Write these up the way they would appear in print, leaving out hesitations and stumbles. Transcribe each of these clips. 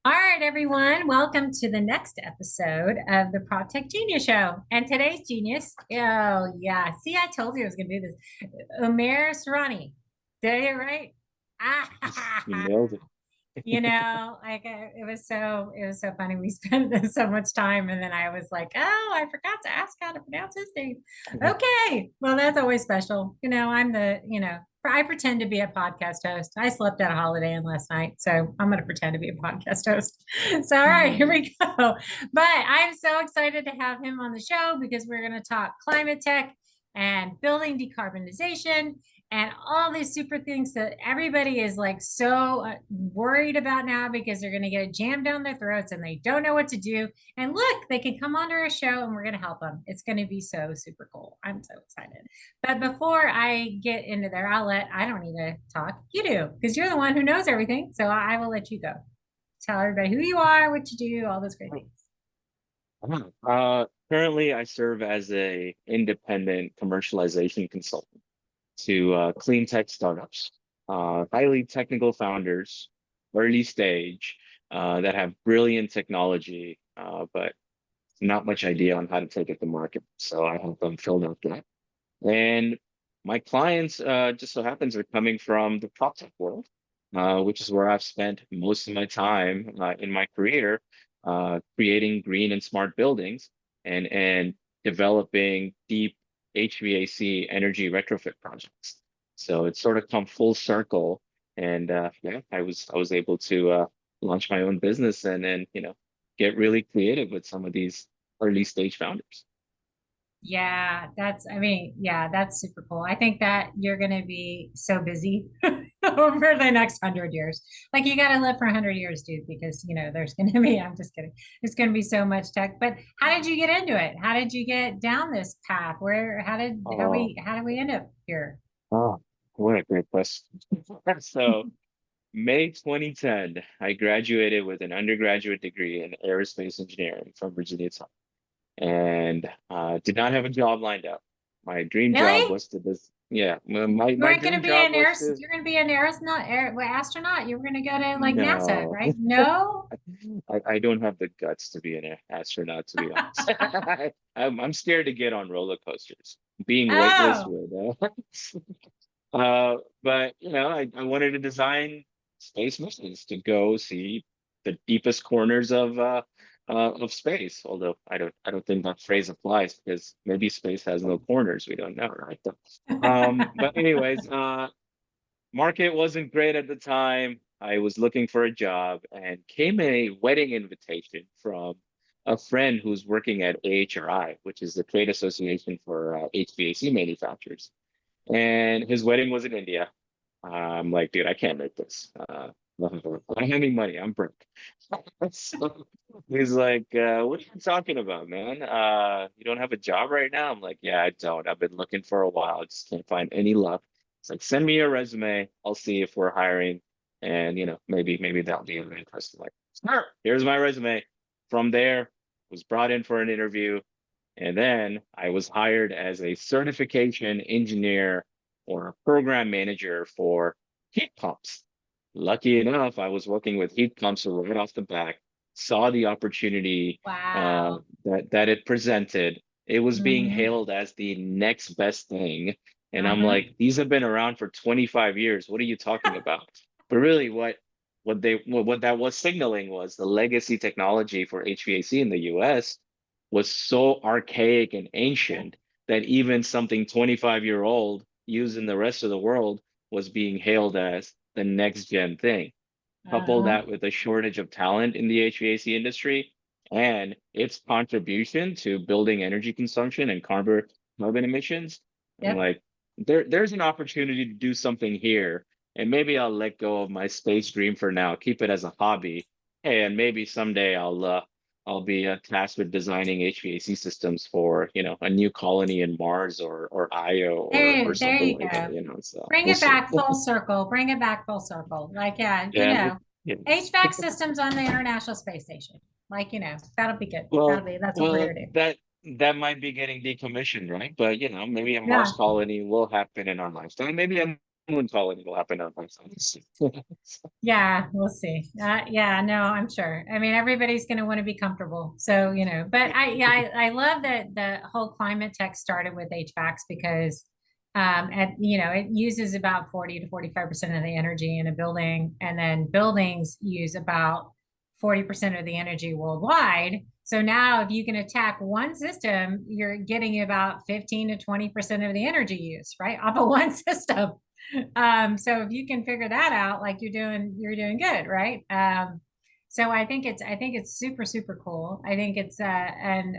All right, everyone, welcome to the next episode of the Prop Tech Genius Show. And today's genius, oh, yeah, see, I told you I was going to do this. Umair Surani. Did I get it right? You Ah, nailed it. it was so funny. We spent so much time, and then I was like, oh, I forgot to ask how to pronounce his name. Okay, well, that's always special. I pretend to be a podcast host. I slept at a Holiday Inn last night, so I'm going to pretend to be a podcast host. So, all right, here Nice. we go. But I'm so excited to have him on the show because we're going to talk climate tech and building decarbonization and all these super things that everybody is like so worried about now because they're going to get it jammed down their throats and they don't know what to do. And look, they can come onto our show and we're going to help them. It's going to be so super cool. I'm so excited. But before I get into there, I don't need to talk. You do, because you're the one who knows everything. So I will let you go. Tell everybody who you are, what you do, all those great things. Currently, I serve as a independent commercialization consultant to clean tech startups, highly technical founders, early stage, that have brilliant technology, but not much idea on how to take it to market. So I help them fill that gap. And my clients, just so happens, are coming from the prop tech world, which is where I've spent most of my time in my career, creating green and smart buildings and developing deep HVAC energy retrofit projects. So it's sort of come full circle, and yeah, I was able to launch my own business and get really creative with some of these early stage founders. Yeah, that's super cool. I think that you're going to be so busy over the next 100 years. Like you got to live for 100 years, dude, because there's going to be, I'm just kidding. There's going to be so much tech. But how did you get into it? How did you get down this path? Oh, how did we end up here? oh, what a great question. So, May 2010, I graduated with an undergraduate degree in aerospace engineering from Virginia Tech and did not have a job lined up. My dream job Really? was to this. Yeah, my You my weren't going to dream be job an was air, to you're going to be an astronaut. You were going to go to like NASA, no. right? No? I don't have the guts to be an astronaut, to be honest. I'm scared to get on roller coasters. Being weightless Oh, would but I wanted to design space missions to go see the deepest corners of space. Although I don't think that phrase applies because maybe space has no corners. We don't know, right? But anyways, market wasn't great at the time. I was looking for a job and came a wedding invitation from a friend who's working at AHRI, which is the trade association for HVAC manufacturers, and his wedding was in India. I'm like, dude, I can't make this. I don't have any money. I'm broke. So he's like, what are you talking about, man? You don't have a job right now? I'm like, yeah, I don't. I've been looking for a while. I just can't find any luck. It's like, send me your resume. I'll see if we're hiring. And maybe that'll be of interest. I'm like, sure, here's my resume. From there, was brought in for an interview. And then I was hired as a certification engineer or a program manager for heat pumps. Lucky enough, I was working with heat pumps right off the bat, saw the opportunity wow. that it presented. It was being Hmm. hailed as the next best thing. And I'm Uh-huh. like, these have been around for 25 years. What are you talking about? But really, what that was signaling was the legacy technology for HVAC in the US was so archaic and Yep. ancient that even something 25-year-old used in the rest of the world was being hailed as the next gen thing. Couple Uh-huh. that with a shortage of talent in the HVAC industry and its contribution to building energy consumption and carbon emissions. I'm Yep. like, there's an opportunity to do something here. And maybe I'll let go of my space dream for now, keep it as a hobby. Hey, and maybe someday I'll be tasked with designing HVAC systems for, a new colony in Mars or Io or There something you like that, go. so Bring we'll it see. back full circle. Bring it back full circle. Like, yeah, Yeah. Yeah. HVAC systems on the International Space Station. Like, that'll be good. Well, That's what we're well, gonna do. that might be getting decommissioned, right? But maybe a Mars Yeah. colony will happen in our lifetime. Maybe wouldn't call it will happen on my phone. Yeah, we'll see. Yeah, no, I'm sure. I mean, everybody's going to want to be comfortable. So, but yeah, I love that the whole climate tech started with HVACs because, it uses about 40 to 45% of the energy in a building, and then buildings use about 40% of the energy worldwide. So now if you can attack one system, you're getting about 15 to 20% of the energy use, right? Off of one system. So if you can figure that out, like you're doing good, right? So I think it's super, super cool. I think it's and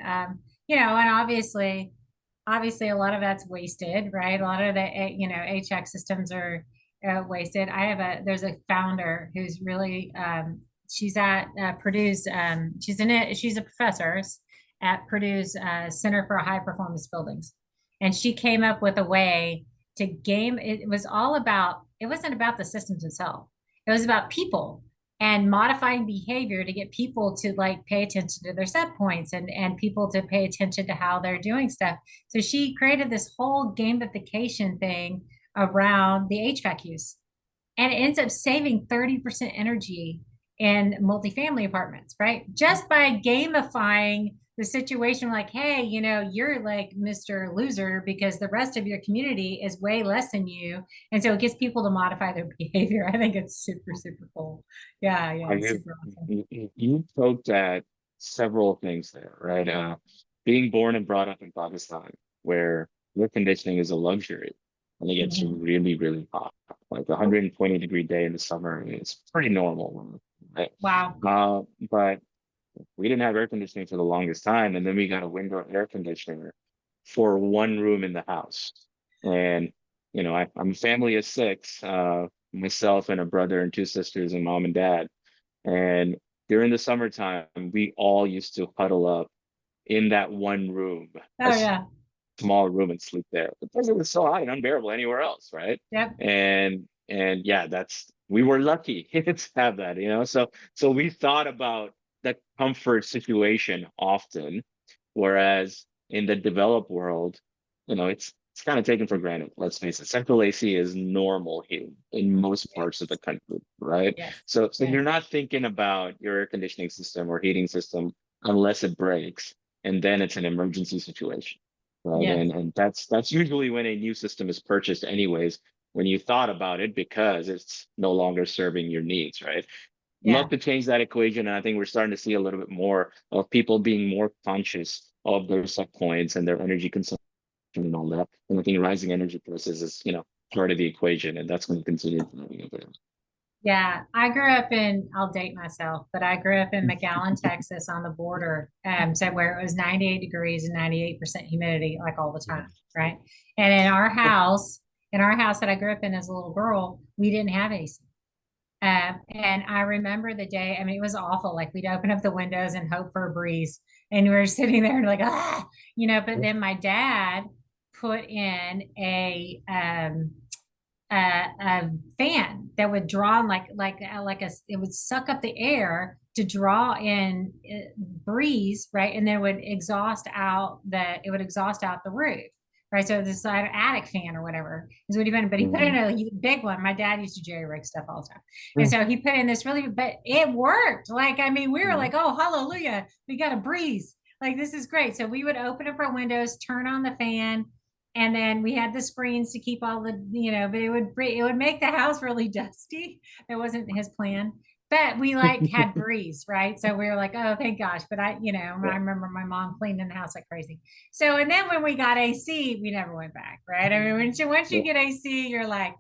obviously a lot of that's wasted, right? A lot of the HX systems are wasted. There's a founder who's really she's at Purdue's she's a professor at Purdue's Center for High Performance Buildings, and she came up with a way to game. It wasn't about the systems itself. It was about people and modifying behavior to get people to like pay attention to their set points and people to pay attention to how they're doing stuff. So she created this whole gamification thing around the HVAC use, and it ends up saving 30% energy in multifamily apartments, right? Just by gamifying the situation, like, hey, you're like Mr. Loser because the rest of your community is way less than you. And so it gets people to modify their behavior. I think it's super, super cool. Yeah, yeah, I it's mean, super awesome. you poked at several things there, right? Being born and brought up in Pakistan, where air conditioning is a luxury, and it gets Mhm. really, really hot, like 120-degree day in the summer. It's pretty normal, right? Wow. But we didn't have air conditioning for the longest time, and then we got a window air conditioner for one room in the house. And I'm a family of six, myself and a brother and two sisters and mom and dad. And during the summertime, we all used to huddle up in that one room, a Oh, yeah. small room, and sleep there because it was so hot and unbearable anywhere else, right? Yep. And yeah, that's we were lucky to have that, so we thought about the comfort situation often, whereas in the developed world, it's kind of taken for granted. Let's face it, central AC is normal here in most parts of the Yes. country, right? Yes. So you're Yes. not thinking about your air conditioning system or heating system unless it breaks, and then it's an emergency situation, right? Yes. And that's usually when a new system is purchased, anyways, when you thought about it because it's no longer serving your needs, right? Love Yeah. to change that equation. And I think we're starting to see a little bit more of people being more conscious of their set points and their energy consumption and all that. And I think rising energy prices is, part of the equation, and that's going to continue. Yeah, I'll date myself, but I grew up in McAllen, Texas on the border, so where it was 98 degrees and 98% humidity like all the time, right? And in our house that I grew up in as a little girl, we didn't have AC. And I remember the day, I mean, it was awful. Like we'd open up the windows and hope for a breeze. And we were sitting there and like, but then my dad put in a fan that would draw in it would suck up the air to draw in breeze, right? And then it would exhaust out the roof, right? So this attic fan or whatever is what he put in, but he put in Mhm. a big one. My dad used to jerry rig stuff all the time. And Mhm. so he put in this but it worked. Like, I mean, we were Mhm. like, oh, hallelujah, we got a breeze. Like, this is great. So we would open up our windows, turn on the fan, and then we had the screens to keep all but it would make the house really dusty. That wasn't his plan. But we like had breeze, right? So we were like, oh, thank gosh. But I Yeah. remember my mom cleaning the house like crazy. So, and then when we got AC, we never went back, right? I mean, once you Yeah. get AC, you're like,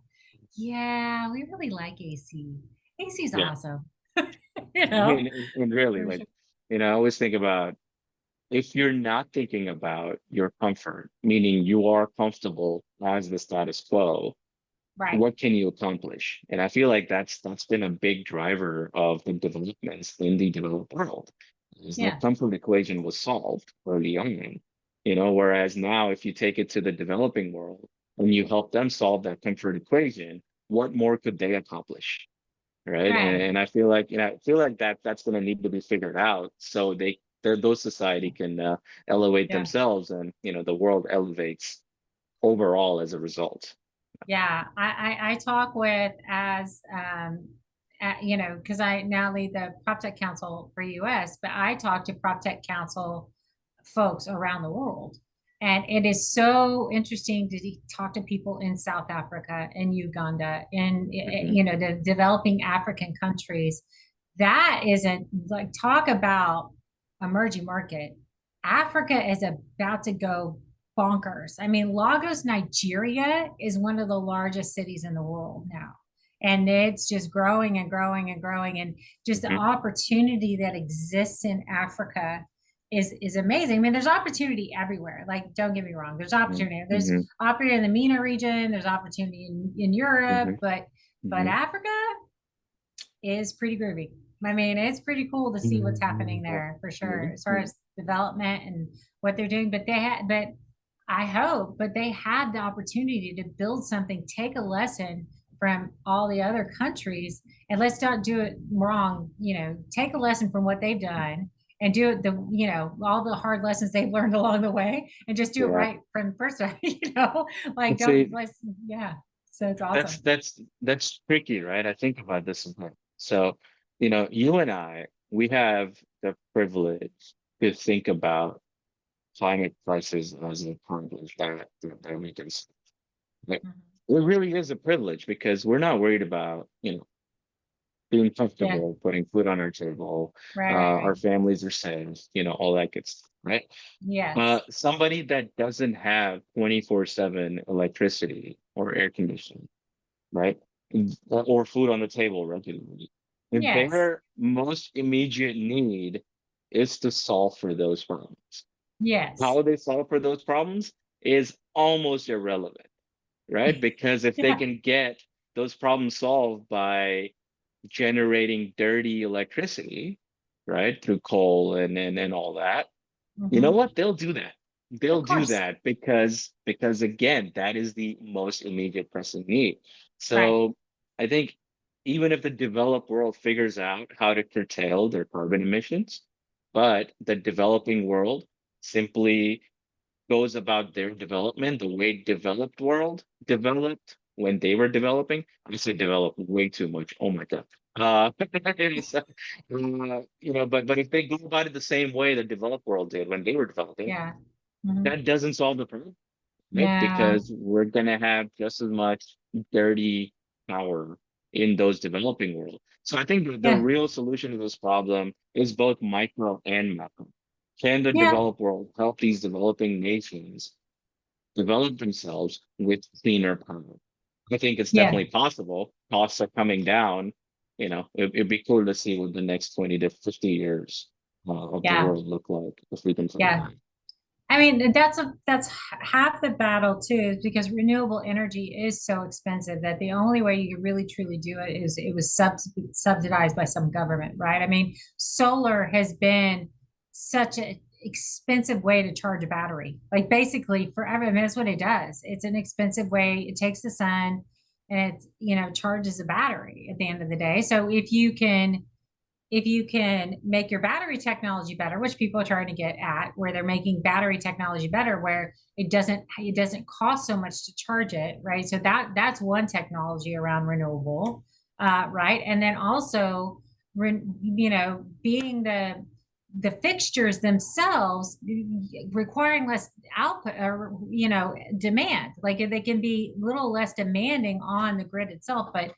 yeah, we really like AC. AC's Yeah. awesome, And really, for like, sure. I always think about if you're not thinking about your comfort, meaning you are comfortable as the status quo, Right. what can you accomplish? And I feel like that's been a big driver of the developments in the developed world. Is that Yeah. comfort equation was solved early on, whereas now if you take it to the developing world and you help them solve that comfort equation, what more could they accomplish? Right. Right. And I feel like, that's going to need to be figured out so those society can elevate Yeah. themselves, and the world elevates overall as a result. Yeah, I talk with as you know, because I now lead the Prop Tech Council for US, but I talk to Prop Tech Council folks around the world. And it is so interesting to talk to people in South Africa and Uganda and Mhm, you know the developing African countries. That isn't like talk about emerging market. Africa is about to go bonkers. I mean, Lagos, Nigeria is one of the largest cities in the world now. And it's just growing and growing and growing. And just the mhm, opportunity that exists in Africa is amazing. I mean, there's opportunity everywhere. Like, don't get me wrong, there's mhm, opportunity. There's mhm, opportunity in the MENA region, there's opportunity in Europe, mhm, but mhm, Africa is pretty groovy. I mean, it's pretty cool to see what's happening mhm, there for sure, mhm, as far mhm. as development and what they're doing. But but I hope, but they had the opportunity to build something, take a lesson from all the other countries, and let's not do it wrong. You know, take a lesson from what they've done and do it you know, all the hard lessons they've learned along the way and just do it Yeah. right from the first time, you know, like And don't see, let's, yeah. So it's that's awesome. that's that's tricky, right? I think about this sometimes. So, you and I, we have the privilege to think about climate crisis as a problem that we can. Like, Mhm. it really is a privilege because we're not worried about, being Yeah. comfortable, putting food on our table, Right, right, our right. families are safe, all that good stuff, right? Yes. Somebody that doesn't have 24/7 electricity or air conditioning, right? Or food on the table regularly. Yes. Their most immediate need is to solve for those problems. Yes. How they solve for those problems is almost irrelevant, right? Because if they Yeah. can get those problems solved by generating dirty electricity, right, through coal and all that, you know Hmm. what? They'll do that. Of They'll do course. that because again, that is the most immediate pressing need. Right. So I think even if the developed world figures out how to curtail their carbon emissions, but the developing world simply goes about their development the way developed world developed when they were developing. I say developed way too much. Oh my God. So, but if they go about it the same way the developed world did when they were developing, Yeah. Hmm. that doesn't solve the problem, right? No. Because we're gonna have just as much dirty power in those developing world. So I think the Yeah. real solution to this problem is both micro and macro. Can the Yeah. developed world help these developing nations develop themselves with cleaner power? I think it's Yeah. definitely possible. Costs are coming down. It'd be cool to see what the next 20 to 50 years of the Yeah. world look like if we can find Yeah. that. I mean, that's half the battle too, is because renewable energy is so expensive that the only way you could really truly do it is it was subsidized by some government, right? I mean, solar has been such an expensive way to charge a battery. Like basically forever. I mean, that's what it does. It's an expensive way. It takes the sun and it's, you know, charges a battery at the end of the day. So if you can make your battery technology better, which people are trying to get at, where they're making battery technology better, where it doesn't cost so much to charge it, right? So that's one technology around renewable, right? And then also, you know, being the fixtures themselves requiring less output or you know demand, like they can be a little less demanding on the grid itself, but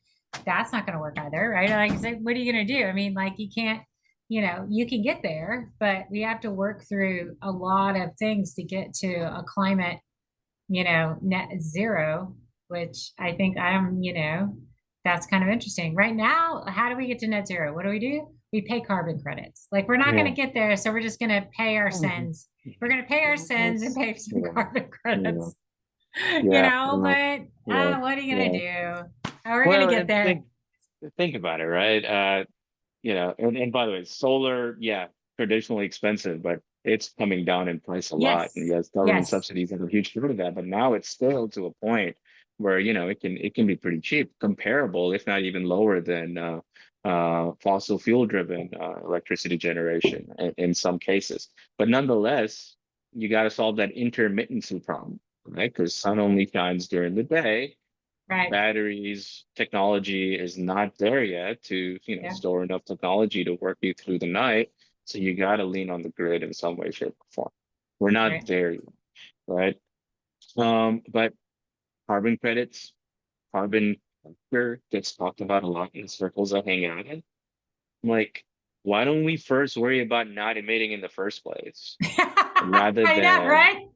that's not going to work either, right? Like, what are you going to do? I mean, like, you can't, you know, you can get there, but we have to work through a lot of things to get to a climate, you know, net zero, which I think you know, that's kind of interesting. Right now, how do we get to net zero? What do? We pay carbon credits. Like, we're not going Yeah. to get there, so we're just going to pay our Mhm. sins. We're going to pay our sins and That's, pay some yeah, carbon yeah, credits, you yeah, know, yeah, but yeah, what are you going to yeah. do? We're going to Well, get and there. think about it, right? And by the way, solar, yeah, traditionally expensive, but it's coming down in price a lot. And Yes. yes, government Yes. subsidies have a huge part of that, but now it's still to a point where, it can be pretty cheap, comparable, if not even lower than fossil fuel driven electricity generation in some cases. But nonetheless, you got to solve that intermittency problem, right? Because sun only shines during the day, Right. batteries technology is not there yet to, Yeah. store enough technology to work you through the night. So you got to lean on the grid in some way, shape, or form. We're not Right. there yet, right? But carbon credits, carbon capture gets talked about a lot in the circles I hang out in. I'm like, why don't we first worry about not emitting in the first place rather I know, than right?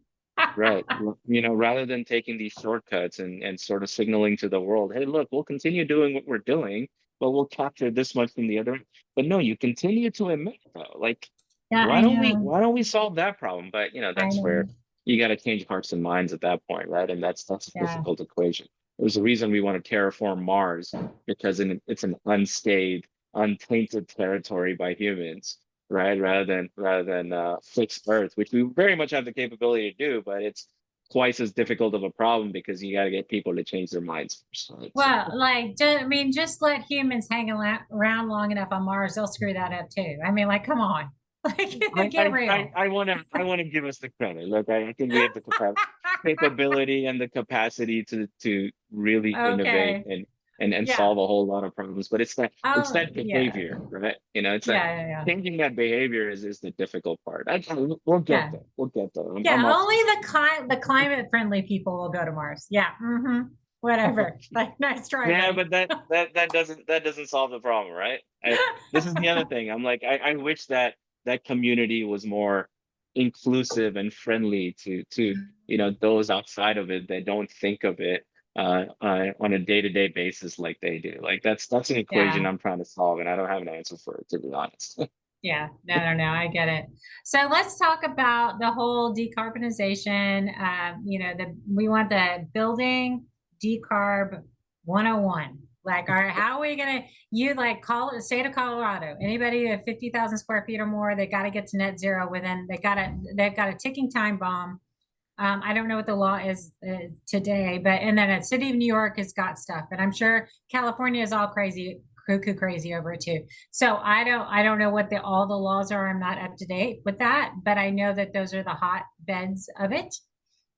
right. Rather than taking these shortcuts and sort of signaling to the world, hey, look, we'll continue doing what we're doing, but we'll capture this much from the other. But no, you continue to emit though. Like, Yeah, why I don't we know. why don't we solve that problem? But I that's where know. you got to change hearts and minds at that point, right? And that's a Yeah. difficult equation. There's a reason we want to terraform Mars because it's an unscathed, untainted territory by humans, right? Rather than fix Earth, which we very much have the capability to do, but it's twice as difficult of a problem because you got to get people to change their minds first. Right? So, Well, like, I mean, just let humans hang around long enough on Mars, they'll screw that up too. I mean, like, come on, like, I get I I, real. I want to I want to give us the credit. Look, I think we have the capability and the capacity to really innovate Okay. and Yeah. solve a whole lot of problems. But it's Oh, that yeah. behavior, right? It's that Yeah. Yeah. Yeah. changing that behavior is the difficult part. We'll get Yeah. there. We'll get there. I'm Yeah. Only optimistic. the climate friendly people will go to Mars. Yeah. Whatever. Like, nice try, Yeah, buddy. but that doesn't solve the problem, right? This is the other thing. I'm like, I wish that community was more inclusive and friendly to those outside of it that don't think of it on a day-to-day basis like they do. Like that's an equation Yeah. I'm trying to solve, and I don't have an answer for it, to be honest. Yeah, no, no, no, I get it. So let's talk about the whole decarbonization. We want the building decarb 101. Like, all right, how are we gonna you like call it the state of Colorado? Anybody at 50,000 square feet or more, they got to get to net zero within. They've got a ticking time bomb. I don't know what the law is today, but and then the city of New York has got stuff, and I'm sure California is all crazy, cuckoo crazy over it too. So I don't know what all the laws are. I'm not up to date with that, but I know that those are the hot beds of it.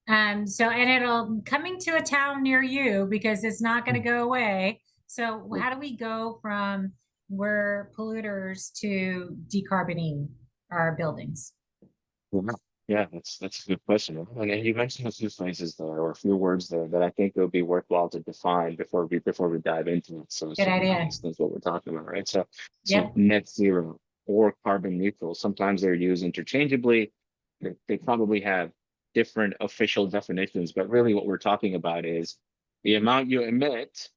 So and it'll coming to a town near you because it's not going to go away. So how do we go from we're polluters to decarboning our buildings? Yeah, yeah, that's a good question. And you mentioned a few phrases there or a few words there that I think it would be worthwhile to define before we dive into it. So Good everybody idea. understands what we're talking about, right? So Yep. net zero or carbon neutral. Sometimes they're used interchangeably. They probably have different official definitions, but really what we're talking about is the amount you emit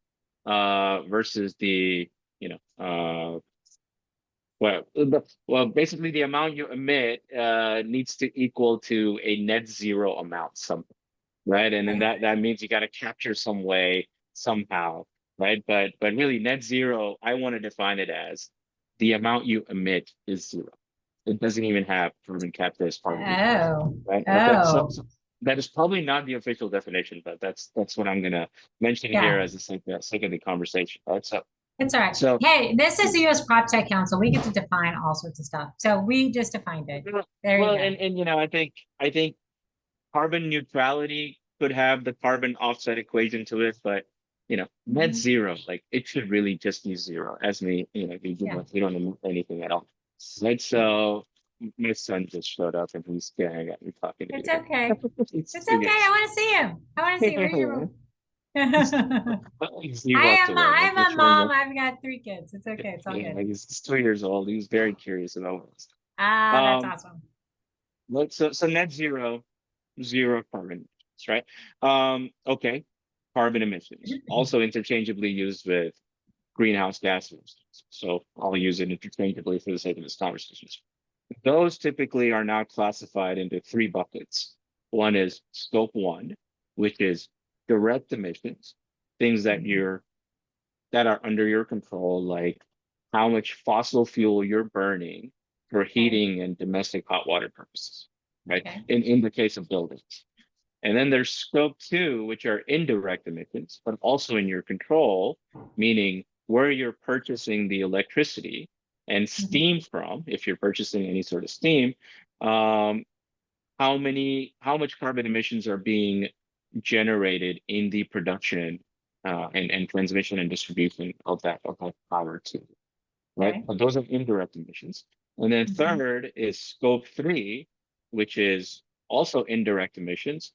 versus the you know basically the amount you emit needs to equal to a net zero amount, something, right? And then that means you got to capture some way somehow, right? But really, net zero, I want to define it as the amount you emit is zero. It doesn't even have carbon capture as part of the equation, Oh, right? Okay, so, oh, so that is probably not the official definition, but that's what I'm gonna mention here yeah. as the sake of the conversation, right? So It's all right. so. Hey, this is the U.S. Prop Tech Council. We get to define all sorts of stuff. So we just defined it. There you Well, go. and I think carbon neutrality could have the carbon offset equation to it, but net Mhm. zero, like it should really just be zero. As me, Yeah, we don't emit anything at all. Right. So my son just showed up and he's staring at me talking to it's me. okay. He's, It's okay. yeah. I want to see him. I want to see where you're. He walked away. I'm We'll a show him. mom. I've got three kids. It's okay. It's all Yeah, good. he's 2 years old. He was very curious about what. Ah, that's Um, awesome. so net zero, zero carbon emissions, right? Okay, carbon emissions also interchangeably used with greenhouse gas emissions. So I'll use it interchangeably for the sake of this conversation. Those typically are now classified into three buckets. One is scope one, which is direct emissions, things that are under your control, like how much fossil fuel you're burning for Okay. heating and domestic hot water purposes, right? Okay. In the case of buildings. And then there's scope two, which are indirect emissions, but also in your control, meaning where you're purchasing the electricity and Mhm. steam from, if you're purchasing any sort of steam, um, how much carbon emissions are being generated in the production and transmission and distribution of that power too, right? Okay. But those are indirect emissions. And then Mhm. third is scope three, which is also indirect emissions,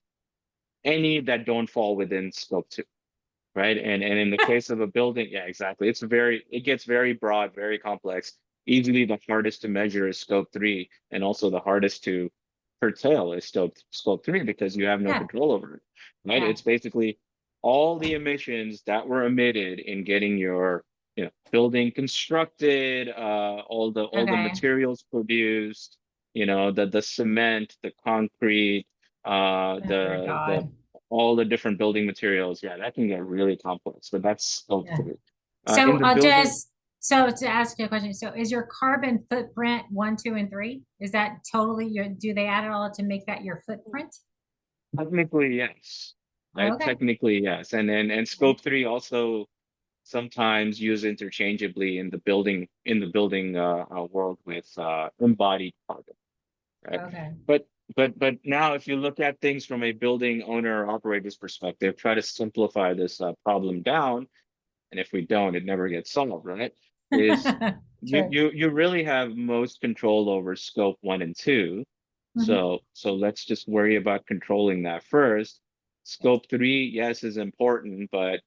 any that don't fall within scope two, right? And in the case of a building, yeah, exactly. It gets very broad, very complex. Easily the hardest to measure is scope three, and also the hardest to curtail is scope three because you have no Yeah. control over it, right? Yeah. It's basically all the emissions that were emitted in getting your building constructed, all the Okay. materials produced, the cement, the concrete, Oh my the God. all the different building materials. Yeah, that can get really complex, but that's scope Yeah. three. So In the building, so to ask you a question, so is your carbon footprint one, two, and three? Is that totally your, do they add it all to make that your footprint? technically, yes. Right? Okay. Technically, yes. And Okay. scope three also sometimes used interchangeably in the building world with embodied carbon, right? Okay. But but now if you look at things from a building owner or operator's perspective, try to simplify this problem down, and if we don't, it never gets solved, right? Is True. you really have most control over scope one and two. Mhm. So let's just worry about controlling that first. Scope three, yes, is important, but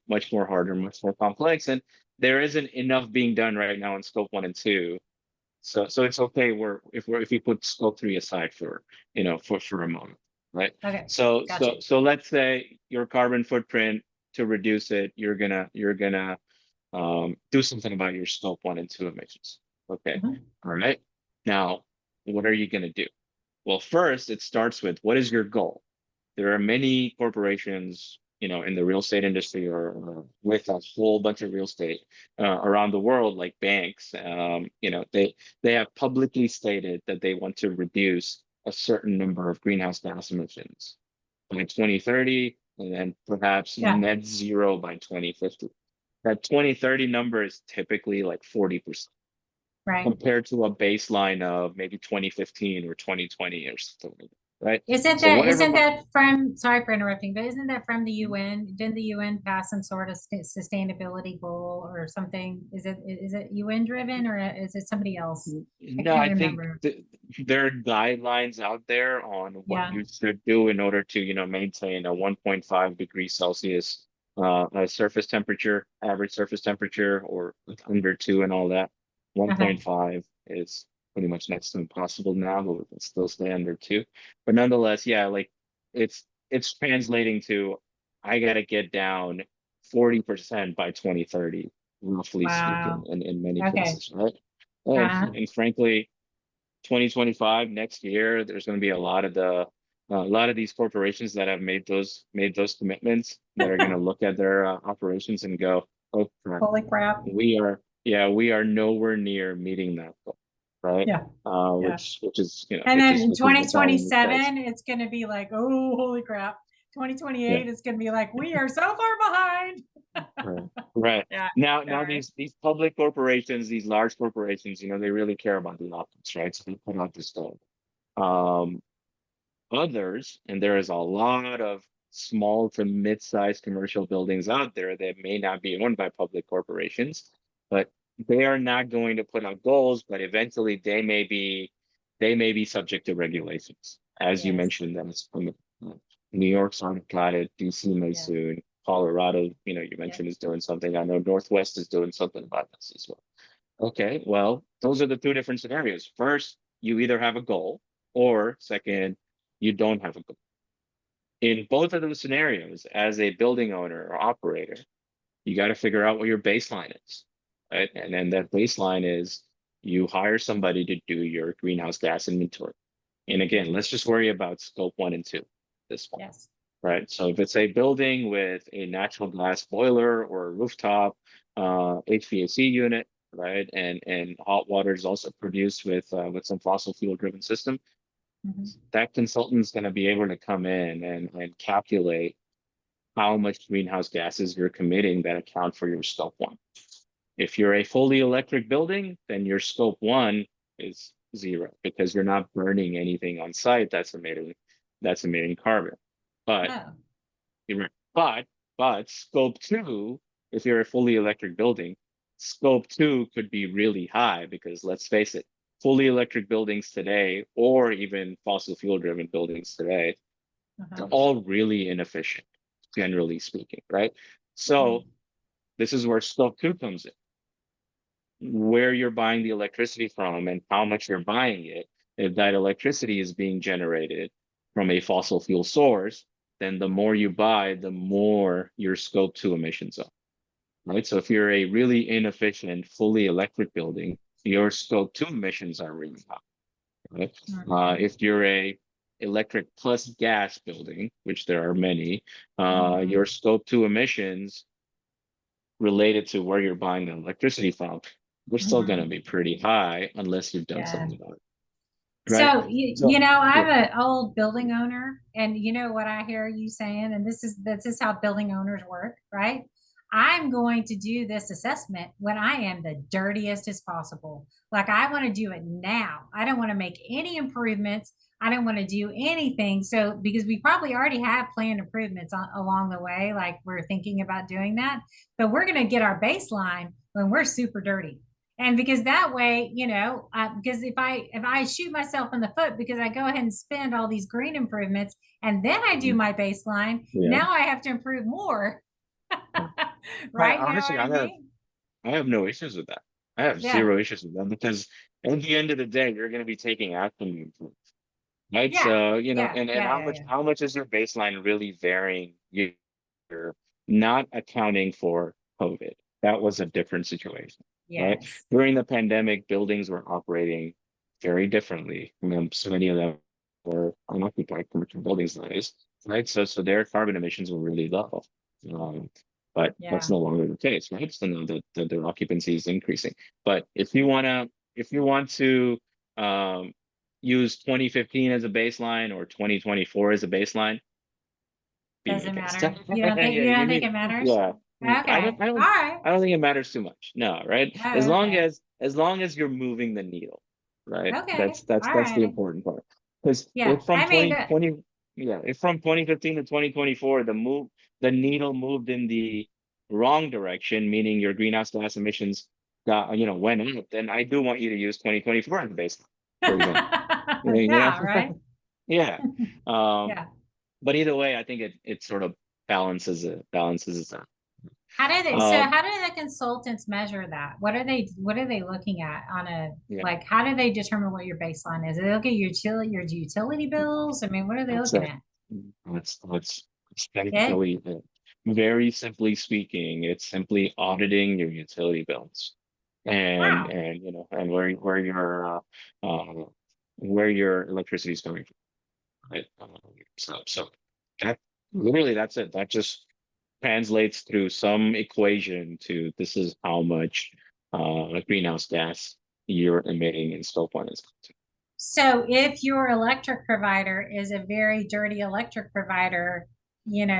much more harder, much more complex. And there isn't enough being done right now in scope one and two. So it's okay if we put scope three aside for a moment, right? Okay. So Gotcha. so so let's say your carbon footprint, to reduce it, you're gonna do something about your scope one and two emissions. Okay. Mhm. All right. Now, what are you gonna do? Well, first, it starts with what is your goal? There are many corporations, in the real estate industry or with a whole bunch of real estate around the world, like banks. They have publicly stated that they want to reduce a certain number of greenhouse gas emissions by 2030, and then perhaps Yeah. net zero by 2050. That 2030 number is typically like 40% Right. compared to a baseline of maybe 2015 or 2020 or something like that, right? So Isn't whatever. that from, sorry for interrupting, but isn't that from the UN? Didn't the UN pass some sort of sustainability goal or something? Is it UN driven or is it somebody else? I No, can't I think remember. there are guidelines out there on what Yeah. you should do in order to, maintain a 1.5 degrees Celsius surface temperature, average surface temperature, or like under two and all that. Okay. 1.5 is pretty much next to impossible now, but we can still stay under two. But nonetheless, yeah, like it's translating to I gotta get down 40% by 2030, roughly speaking, Wow. in many Okay. cases, right? And frankly, 2025 next year, there's going to be a lot of these corporations that have made those commitments that are going to look at their operations and go, oh crap, Holy crap. we are nowhere near meeting that goal, right? Yeah. Yeah. Which is And then in which is the pie in the face. 2027, it's going to be like, oh, holy crap. Yeah. 2028, it's going to be like, we are so far behind. Right. Right. Yeah. Now All right. these public corporations, these large corporations, they really care about the optics, right? So they put out this goal. Um, Others, and there is a lot of small to mid-sized commercial buildings out there that may not be owned by public corporations, but they are not going to put out goals, but eventually they may be subject to regulations. As you Yes. mentioned, that's from New York's on platted, DC may Yeah. soon, Colorado, you Yeah. mentioned is doing something. I know Northwest is doing something about this as well. Okay, well, those are the two different scenarios. First, you either have a goal, or second, you don't have a goal. In both of those scenarios, as a building owner or operator, you got to figure out what your baseline is, right? And then that baseline is you hire somebody to do your greenhouse gas inventory. And again, Mhm. let's just worry about scope one and two at this point, Yes. right? So if it's a building with a natural gas boiler or a rooftop HVAC unit, right, and hot water is also produced with some fossil fuel driven system, Mhm. that consultant's going to be able to come in and calculate how much greenhouse gases you're committing that account for your scope one. If you're a fully electric building, then your scope one is zero because you're not burning anything on site that's emitting carbon. But Oh, you're right. But But scope two, if you're a fully electric building, scope two could be really high because let's face it, fully electric buildings today, or even fossil fuel driven buildings today, they're Uh-huh. all really inefficient, generally speaking, right? So Mhm. this is where scope two comes in, where you're buying the electricity from and how much you're buying it. If that electricity is being generated from a fossil fuel source, then the more you buy, the more your scope two emissions are, right? So if you're a really inefficient, fully electric building, your scope two emissions are really high, right? Mhm. If you're a electric plus gas building, which there are many, your Mhm. scope two emissions related to where you're buying the electricity from, they're still going to Mhm. be pretty high unless you've done Yeah. something about it, right? So So I'm yeah, an old building owner, and you know what I hear you saying, and this is how building owners work, right? I'm going to do this assessment when I am the dirtiest as possible. Like I want to do it now. I don't want to make any improvements. I don't want to do anything. So because we probably already have planned improvements along the way, like we're thinking about doing that, but we're going to get our baseline when we're super dirty. And because that way, because if I shoot myself in the foot because I go ahead and spend all these green improvements and then I do mhm, my baseline, yeah. now I have to improve more. Yeah. I Right? You know honestly, what I mean? I have no issues with that. I have Yeah. zero issues with that because at the end of the day, you're going to be taking action, right? Yeah. So, Yeah. and Yeah. Yeah. Yeah. how much is your baseline really varying? You're not accounting for COVID. That was a different situation, right? Yes. During the pandemic, buildings were operating very differently. I mean, so many of them were unoccupied commercial buildings nowadays, right? So their carbon emissions were really low. Um, but that's Yeah. no longer the case, right? So now their occupancy is increasing. But if you want to um, use 2015 as a baseline or 2024 as a baseline, be my Doesn't guest. matter. Yeah, You don't give think me, it matters? yeah. Okay. All right. I don't think it matters too much. No, right? Oh, okay. As long as you're moving the needle, right? Okay. All That's the righty. important part. Because Yeah. if from I mean, 2020, yeah, if from 2015 to 2024, the needle moved in the wrong direction, meaning your greenhouse gas emissions got, went up, then I do want you to use 2024 as a baseline, for example. You know, yeah, right? yeah. Um, Yeah. but either way, I think it sort of balances it out. Um, How do the consultants measure that? What are they looking at on a, yeah, like, how do they determine what your baseline is? Do they look at your utility bills? I mean, what are they that's looking it. at? That's Okay. essentially it. Very simply speaking, it's simply auditing your utility bills Wow. and and uh, where your electricity is coming from. Right? So that literally that's it. That just translates through some equation to this is how much greenhouse gas you're emitting in scope one and scope two. So if your electric provider is a very dirty electric provider,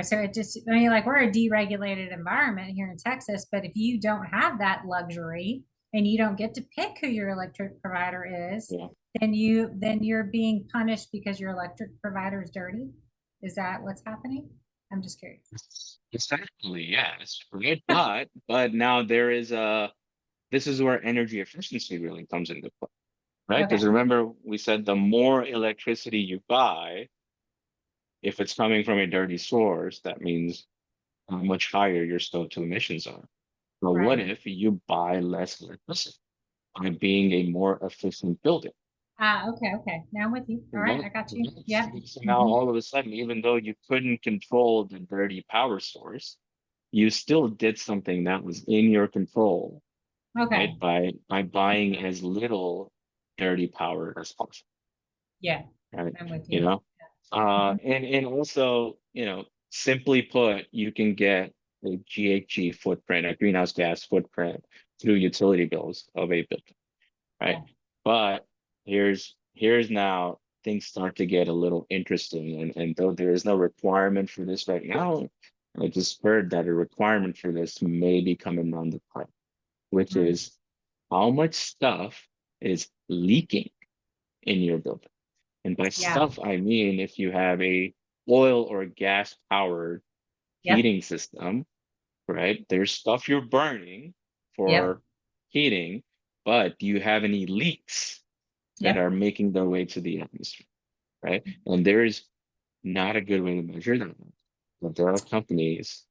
so it just, I mean, like we're a deregulated environment here in Texas, but if you don't have that luxury and you don't get to pick who your electric provider is, Yeah. then you're being punished because your electric provider is dirty. Is that what's happening? I'm just curious. Essentially, yes, right. But now there is a this is where energy efficiency really comes into play, right? Because Okay. remember we said the more electricity you buy, if it's coming from a dirty source, that means how much higher your scope two emissions are. But what Right. if you buy less electricity by being a more efficient building? Ah, okay, okay. Now I'm with you. All right, Right. I got you. Right. Yeah. So now Hmm. all of a sudden, even though you couldn't control the dirty power source, you still did something that was in your control, right? Okay. By buying as little dirty power as possible, Yeah, right? I'm with You you. know, Mhm. and also, simply put, you can get a GHG footprint, a greenhouse gas footprint through utility bills of a building, right? Yeah. But here's now things start to get a little interesting, and though there is no requirement for this right now, I just heard that a requirement for this may be coming down the pipe, which Mm. is how much stuff is leaking in your building. And by Yeah. stuff, I mean if you have a oil or gas powered Yep. heating system, right? There's stuff you're burning Yep. for heating, but do you have any leaks that Yep. are making their way to the atmosphere, right? And there is not a good way to measure that. But there are companies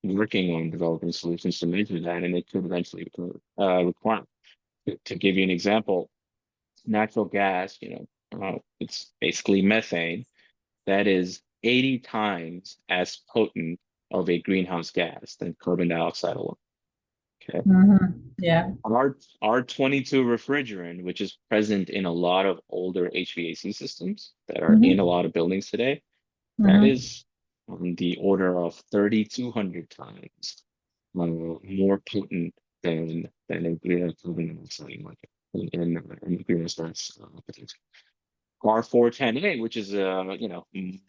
working on developing solutions to measure that, and it could eventually become requirement. To give you an example, natural gas, it's basically methane that is 80 times as potent of a greenhouse gas than carbon dioxide alone. Okay. Yeah. R22 refrigerant, which is present in a lot of older HVAC systems that are in a Hmm. lot of buildings today, that Hmm. is on the order of 3,200 times more potent than a carbon dioxide, like in greenhouse gas potential. R410A, which is the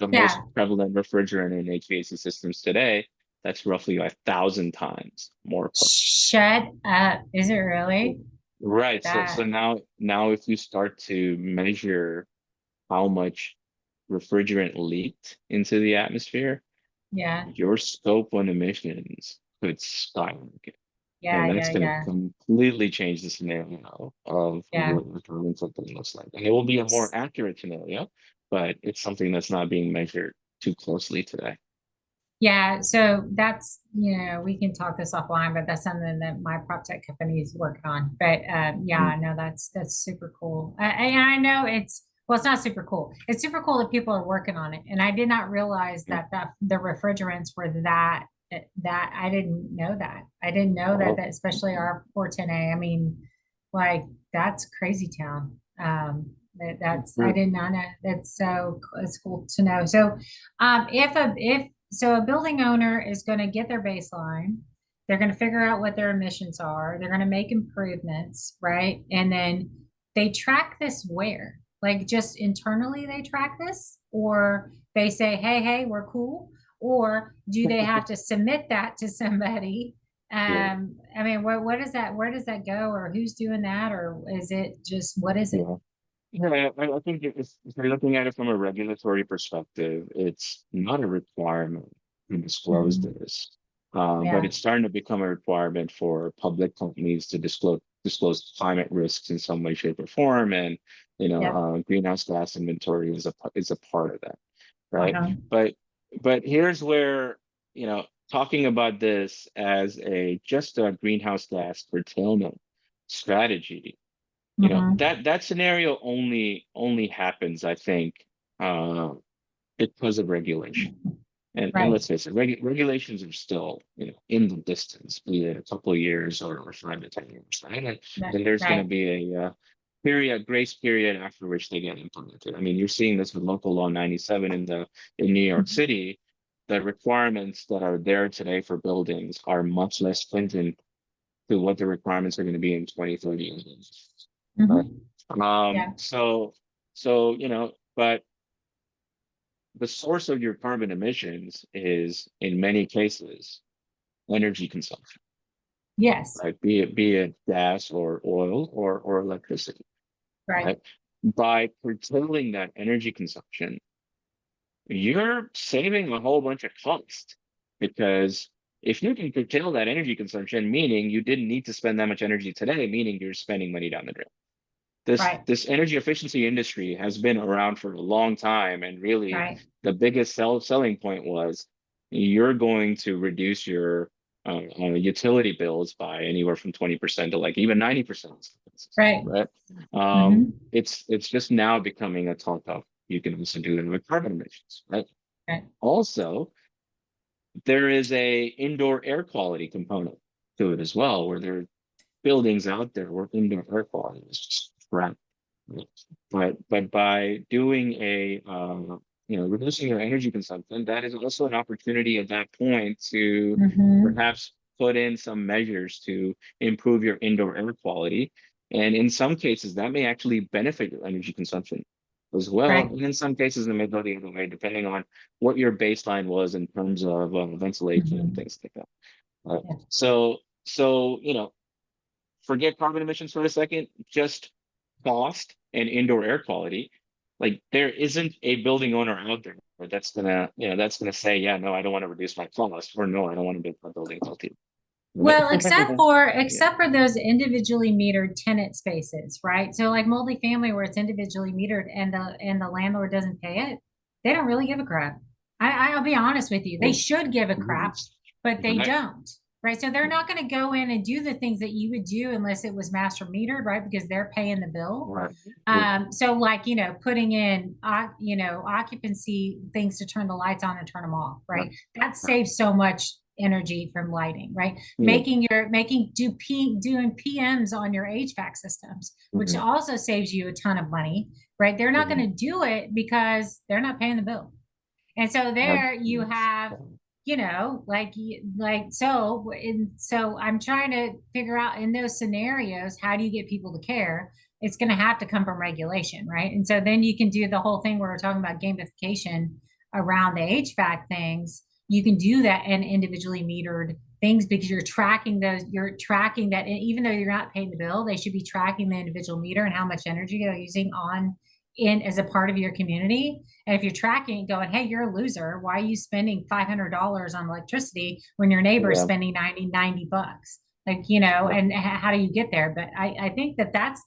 most Yeah. prevalent refrigerant in HVAC systems today, that's roughly 1,000 times more potent. Shut up. Is it really? Right. So That, now if you start to measure how much refrigerant leaked into the atmosphere, yeah. your scope on emissions could skyrocket. Yeah. And that's Yeah. going to Yeah. completely change the scenario of Yeah. what the carbon footprint looks like. And it will be a more accurate scenario, but it's something that's not being measured too closely today. Yeah, so that's, we can talk this offline, but that's something that my prop tech company is working on. But Mhm. yeah, no, that's super cool. And I know well, it's not super cool. It's super cool that people are working on it. And I did not realize Yeah. that the refrigerants were that I didn't know that. I didn't know Oh, that especially our 410A. I mean, like that's crazy town. I sure. did not know. It's cool to know. So if a building owner is going to get their baseline, they're going to figure out what their emissions are, they're going to make improvements, right? And then they track this where? Like just internally they track this, or they say, hey, we're cool, or do they have to submit that to somebody? Yeah. I mean, what is that? Where does that go, or who's doing that, or is it just what is it? Yeah. Yeah, I think if you're looking at it from a regulatory perspective, it's not a requirement to disclose Mhm. this, but Yeah. it's starting to become a requirement for public companies to disclose climate risks in some way, shape, or form, and Yep. greenhouse gas inventory is a part of that, right? Uh-huh. But here's where talking about this as a just a greenhouse gas curtailment strategy, Hmm. that scenario only happens, I think, uh, because of regulation. And Right. let's face it, regulations are still, in the distance, be it a couple of years or 5 to 10 years, right? And Right. then there's going to Right. be a grace period after which they get implemented. I mean, you're seeing this with local law 97 in New York City. The requirements that are there today for buildings are much less stringent to what the requirements are going to be in 2030. Right. Hmm. Yeah. But the source of your carbon emissions is in many cases energy consumption, Yes. right? Be it gas or oil or electricity, Right. right? By curtailing that energy consumption, you're saving a whole bunch of cost, because if you can curtail that energy consumption, meaning you didn't need to spend that much energy today, meaning you're spending money down the drain. this Right. this energy efficiency industry has been around for a long time, and really Right. the biggest selling point was you're going to reduce your utility bills by anywhere from 20% to like even 90%, Right. right? Hmm. It's just now becoming a talk of you can also do it with carbon emissions, right? Right. Also, there is a indoor air quality component to it as well, where there are buildings out there where indoor air quality is just crap. But by doing reducing your energy consumption, that is also an opportunity at that point to Hmm. perhaps put in some measures to improve your indoor air quality. And in some cases, that may actually benefit your energy consumption as well. Right. And in some cases, it may go the other way, depending on what your baseline was in terms of ventilation and Hmm. things like that. Right? Yeah. So, forget carbon emissions for a second, just cost and indoor air quality. Like there isn't a building owner out there Or that's gonna, that's gonna say, yeah, no, I don't want to reduce my cost, or no, I don't want to make my building healthy. Right? Well, except for Yeah. except for those individually metered tenant spaces, right? So like multifamily where it's individually metered and the landlord doesn't pay it, they don't really give a crap. I'll be honest with you. They Mm. should give a crap, Mm. but they Right. don't. Right. So they're not going to go in and do the things that you would do unless it was master metered, right? Because they're paying the bill. Right. Yeah. So like, putting in, occupancy things to turn the lights on and turn them off, Right. right? That saves so much energy from lighting, right? Yeah. Doing PMs on your HVAC systems, which Mhm. also saves you a ton of money, right? They're not going Mhm. to do it because they're not paying the bill. And so Right. there you Yes. have, so I'm trying to figure out in those scenarios, how do you get people to care? It's going to have to come from regulation, right? And so then you can do the whole thing where we're talking about gamification around the HVAC things. You can do that in individually metered things because you're tracking that, and even though you're not paying the bill, they should be tracking the individual meter and how much energy they're using on in as a part of your community. And if you're tracking it going, hey, you're a loser. Why are you spending $500 on electricity when your neighbor is Yeah. spending 90 bucks? Like, Yeah. and how do you get there? But I think that that's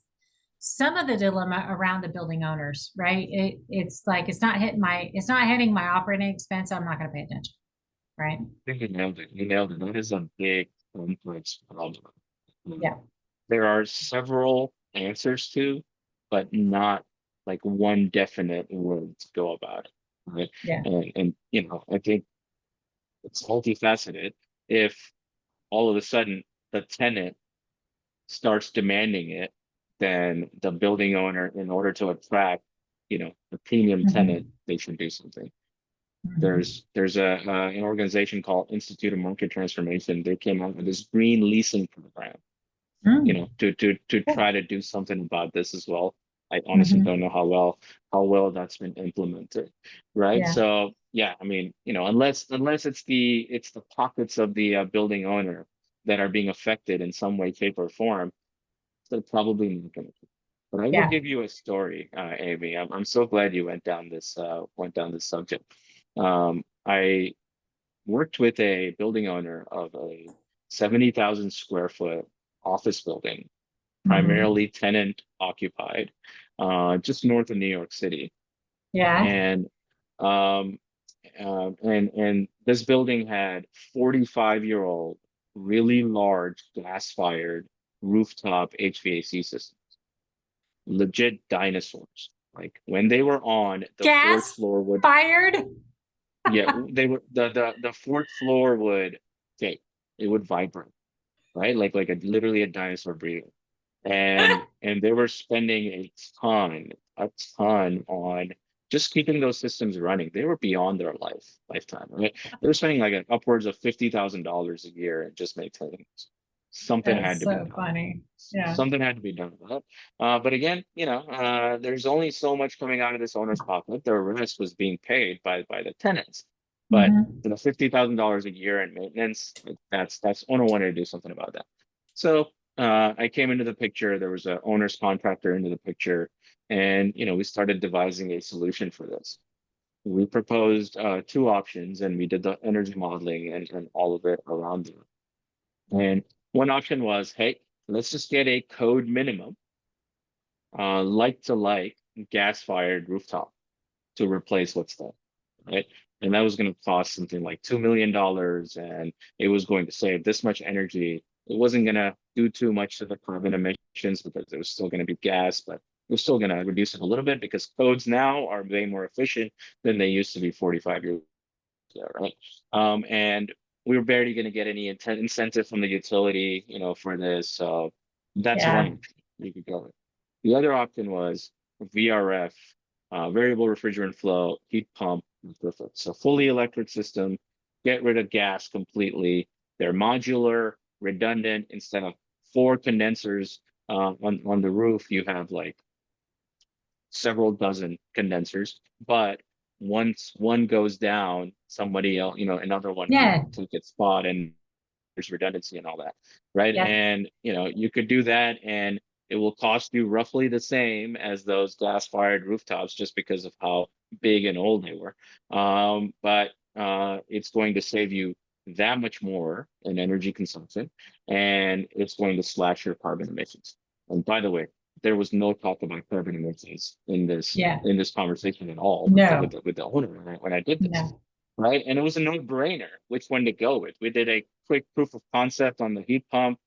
some of the dilemma around the building owners, right? It's like, it's not hitting my operating expense. So I'm not going to pay attention. Right. I think you nailed it. You nailed it. That is a big complex problem. Yeah. Um, there are several answers to, but not like one definite word to go about it. Right. Yeah. And I think it's multifaceted. If all of a sudden the tenant starts demanding it, then the building owner, in order to attract, the premium tenant, Mm-hmm. they should do something. Mm-hmm. There's an organization called Institute of Market Transformation. They came out with this green leasing program, Mm. to Cool. try to do something about this as well. I honestly Mm-hmm. don't know how well that's been implemented, right? Yeah. So yeah, I mean, unless it's the pockets of the building owner that are being affected in some way, shape, or form, they're probably not going to. But I will Yeah. give you a story, Amy. I'm so glad you went down this subject. I worked with a building owner of a 70,000 square foot office building, Mm-hmm. primarily tenant occupied, just north of New York City. Yeah. And um, and this building had 45-year-old, really large gas-fired rooftop HVAC system, legit dinosaurs. Like when they were on, the fourth Gas floor would, fired. yeah, they were the fourth floor would shake. It would vibrate, right? Like literally a dinosaur breathing. And they were spending a ton on just keeping those systems running. They were beyond their lifetime, right? They were spending like upwards of $50,000 a year and just maintaining this. Something That's had to be so done. funny. Yeah. Something had to be done with that. But again, there's only so much coming out of this owner's pocket. The rest was being paid by the tenants. But Mm-hmm. $50,000 a year in maintenance, that's owner wanted to do something about that. So I came into the picture. There was an owner's contractor into the picture, and we started devising a solution for this. We proposed two options, and we did the energy modeling and all of it around it. And one option was, hey, let's just get a code minimum, like to like gas-fired rooftop to replace what's there, right? And that was going to cost something like $2 million, and it was going to save this much energy. It wasn't going to do too much to the carbon emissions because it was still going to be gas, but it was still going to reduce it a little bit because codes now are way more efficient than they used to be 45 years ago, right? And we were barely going to get any incentive from the utility, for this. So that's one Yeah. option we could go with. The other option was VRF, variable refrigerant flow, heat pump. So fully electric system, get rid of gas completely. They're modular, redundant. Instead of four condensers on the roof, you have like several dozen condensers. But once one goes down, somebody else, another one can Yeah. take its spot, and there's redundancy and all that, right? Yep. And you could do that, and it will cost you roughly the same as those gas-fired rooftops just because of how big and old they were. But it's going to save you that much more in energy consumption, and it's going to slash your carbon emissions. And by the way, there was no talk about carbon emissions Yeah. in this conversation at all with No. with the owner when I did this, No. right? And it was a no-brainer which one to go with. We did a quick proof of concept on the heat pump.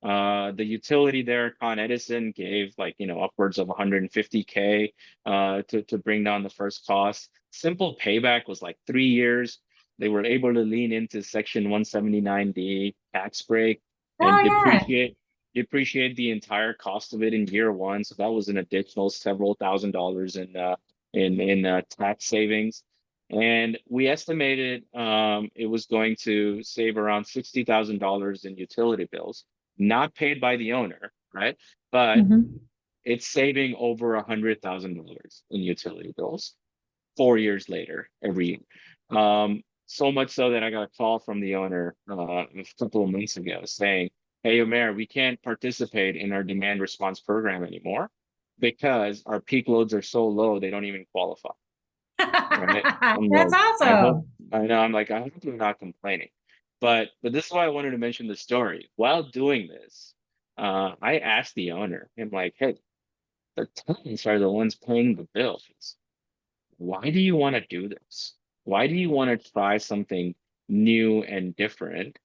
The utility there, Con Edison, gave like, upwards of 150K to bring down the first cost. Simple payback was like 3 years. They were able to lean into Section 179D tax break Oh and yeah. depreciate the entire cost of it in year one. So that was an additional several $1,000s in tax savings. And we estimated it was going to save around $60,000 in utility bills, not paid by the owner, right? But Hmm. it's saving over $100,000 in utility bills 4 years later every year. So much so that I got a call from the owner a couple of months ago saying, "Hey, Umair, we can't participate in our demand response program anymore because our peak loads are so low they don't even qualify." Right? I'm That's like, I hope, awesome. I know, I'm like, I hope you're not complaining. But this is why I wanted to mention the story. While doing this, I asked the owner, I'm like, hey, the tenants are the ones paying the bills. Why do you want to do this? Why do you want to try something new and different?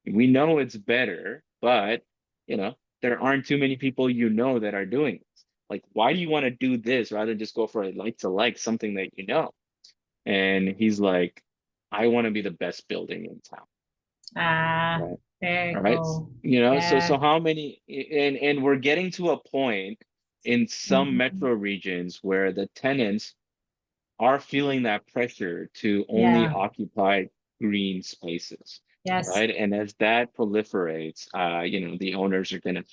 We know it's better, but there aren't too many people that are doing this. Like, why do you want to do this rather than just go for a like to like something that you know? And he's like, I want to be the best building in town. Ah, Right. very All right. cool. So Yeah. how many, and we're getting to a point in some Mhm. metro regions where the tenants are feeling that pressure to only Yeah. occupy green spaces. Yes. Right. And as that proliferates, the owners are gonna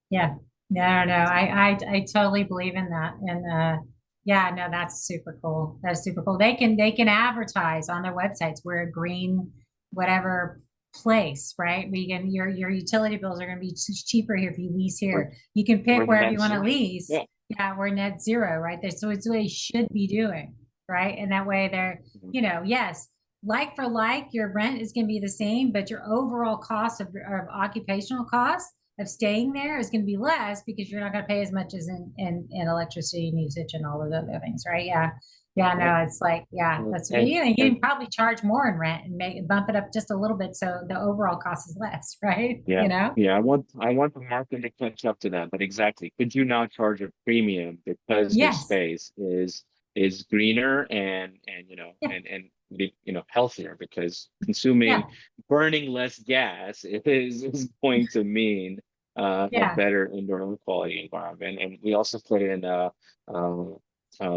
Yeah. No, no, I totally believe in that. And yeah, no, that's super cool. That's super cool. They can advertise on their websites. We're a green whatever place, right? We can your utility bills are going to be cheaper here if you lease we're, here. You can we're pick wherever you net want to zero. lease. Yeah. Yeah, we're net zero, right? There. So it's what they should be doing, right? And that way they're, Mhm. yes, like for like, your rent is going to be the same, but your overall cost of occupational costs of staying there is going to be less because you're not going to pay as much as in electricity and usage and all of the other things, right? Yeah. Yeah, Right. no, it's like, yeah, And, that's and, you and can probably charge more in rent and make bump it up just a little bit so the overall cost is less, right? Yeah, You know? yeah. I want the market to catch up to that. But exactly, could you now charge a premium because your Yes. space is greener Yeah. healthier because Yeah. burning less gas is going to mean a Yeah. better indoor air quality environment. And we also put in uh,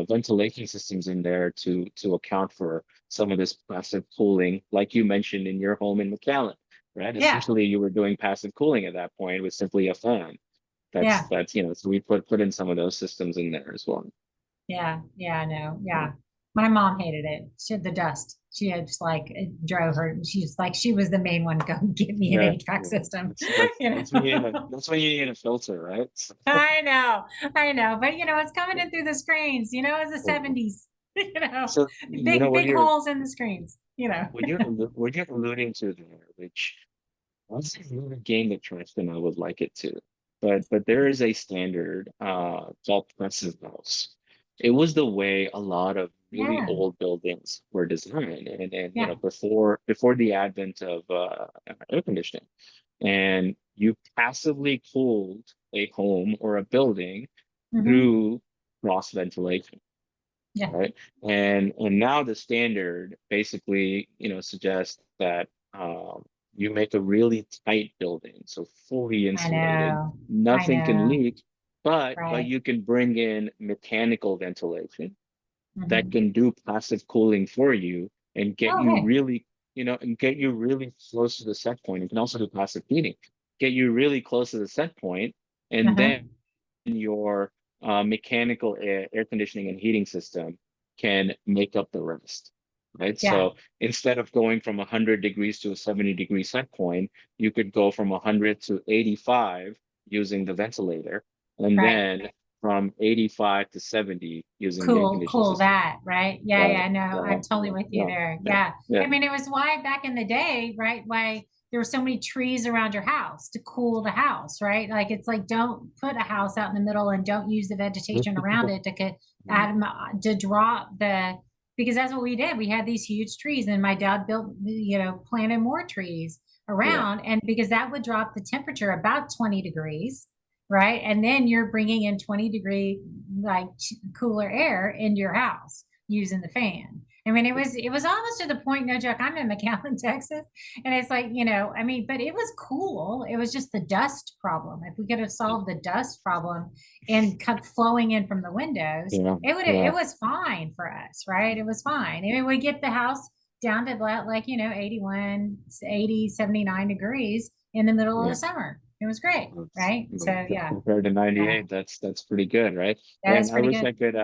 ventilation systems in there to account for some of this passive cooling, like you mentioned in your home in McAllen, right? Yeah. Essentially, you were doing passive cooling at that point with simply a fan. Yeah. So we put in some of those systems in there as well. Yeah, yeah, no, Yeah. yeah. My mom hated it. She had the dust. She had just like it drove her. She's like she was the main one. Go get me an Yeah, HVAC yeah. system. You know. That's when you need a filter, right? I know. But it's coming in through the screens. It's the So, 70s. so Big holes in the screens. what you're alluding to there, which honestly is not a game that Tristan I would like it to. But there is a standard called Precedent House. It was the way a lot of really Yeah, old buildings were designed and yeah. before the advent of air conditioning. And you passively cooled a home or a building Hmm. through cross ventilation, Yeah, right? And now the standard basically, suggests that you make a really tight building, so fully I insulated, know. I nothing can know. leak, but Right. you can bring in mechanical ventilation that Hmm. can do passive cooling for you and Oh, hey. get you really close to the set point. You can also do passive heating, get you really close to the set point, and then Uh-huh. your mechanical air conditioning and heating system can make up the rest, right? Yeah. So instead of going from 100 degrees to a 70-degree set point, you could go from 100 to 85 using the ventilator, and Right. then from 85 to 70 using the air conditioning Cool system. that, right? Yeah, Right. yeah, no, I'm Right. totally Yeah. with you Yeah. there. Yeah. Yeah. Yeah. I mean, it was why back in the day, right? Why there were so many trees around your house to cool the house, right? Like it's like don't put a house out in the middle and don't use the vegetation around it to get to drop the because that's what we did. We had these huge trees and my dad built, planted more trees Yeah. around and because that would drop the temperature about 20 degrees, right? And then you're bringing in 20-degree like cooler air into your house using the fan. I mean, it was almost to the point, no joke. I'm in McAllen, Texas, and it's like, I mean, but it was cool. It was just the dust problem. If we could have solved the dust problem and cut flowing in from the windows, Yeah. it Yeah. was fine for us, right? It was fine. I mean, we get the house down to like, 81, 80, 79 degrees in the middle of Yeah. the summer. It was great, right? So yeah, Compared to yeah, 98, that's pretty good, right? that And is pretty good.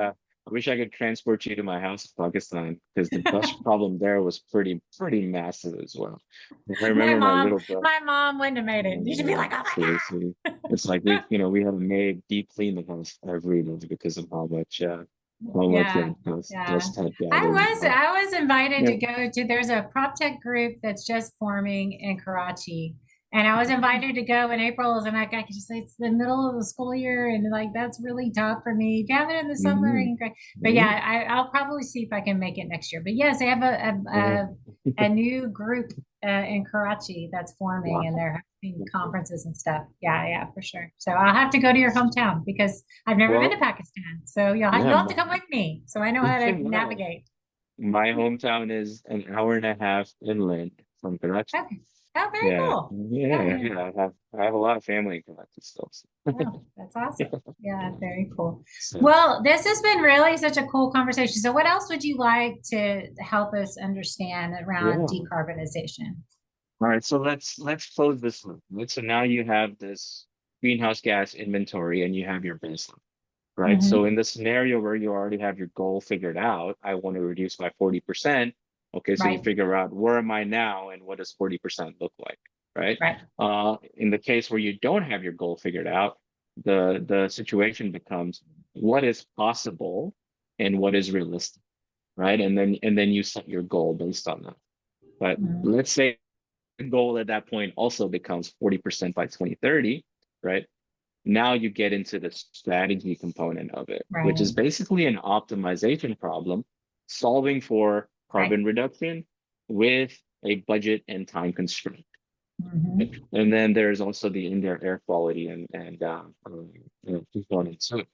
I wish I could transport you to my house in Pakistan because the dust problem there was pretty massive as well. I My remember my mom, little brother. my mom wouldn't have made it. You should be like, oh my Seriously, it's like we have a maid deep clean the house every day because of how much Yeah, yeah. dust had I gathered. was I was invited Yeah. to go to there's a prop tech group that's just forming in Karachi. And I was invited to go in April and like I could just say it's the middle of the school year and like that's really tough for me. If you have it in the summer, Mhm. you can go. But Mhm. yeah, I'll probably see if I can make it next year. But yes, they have Yeah. a new group in Karachi that's forming and Wow. they're having conferences and stuff. Yeah, yeah, for sure. So I'll have to go to your hometown because I've never been to Well, Pakistan. So yeah, you'll have to come with me so I know how to yeah. navigate. My hometown is an hour and a half inland from Karachi. Okay. Oh, very Yeah, cool. Yeah, yeah, yeah. yeah. I have a lot of family in Karachi still. Oh, that's awesome. Yeah, very cool. So, Well, this has been really such a cool conversation. So what else would you like to help us understand around yeah. decarbonization? All right, so let's close this loop. So now you have this greenhouse gas inventory and you have your baseline, right? So Hmm. in the scenario where you already have your goal figured out, I want to reduce by 40%. Okay, so you Right, figure out where am I now and what does 40% look like, right? right. In the case where you don't have your goal figured out, the situation becomes what is possible and what is realistic, right? And then you set your goal based on that. But Mhm. let's say the goal at that point also becomes 40% by 2030, right? Now you get into the strategy component of it, which is Right, basically an optimization problem, solving for right. carbon reduction with a budget and time constraint. Right? Hmm. And then there's also the indoor air quality component to it.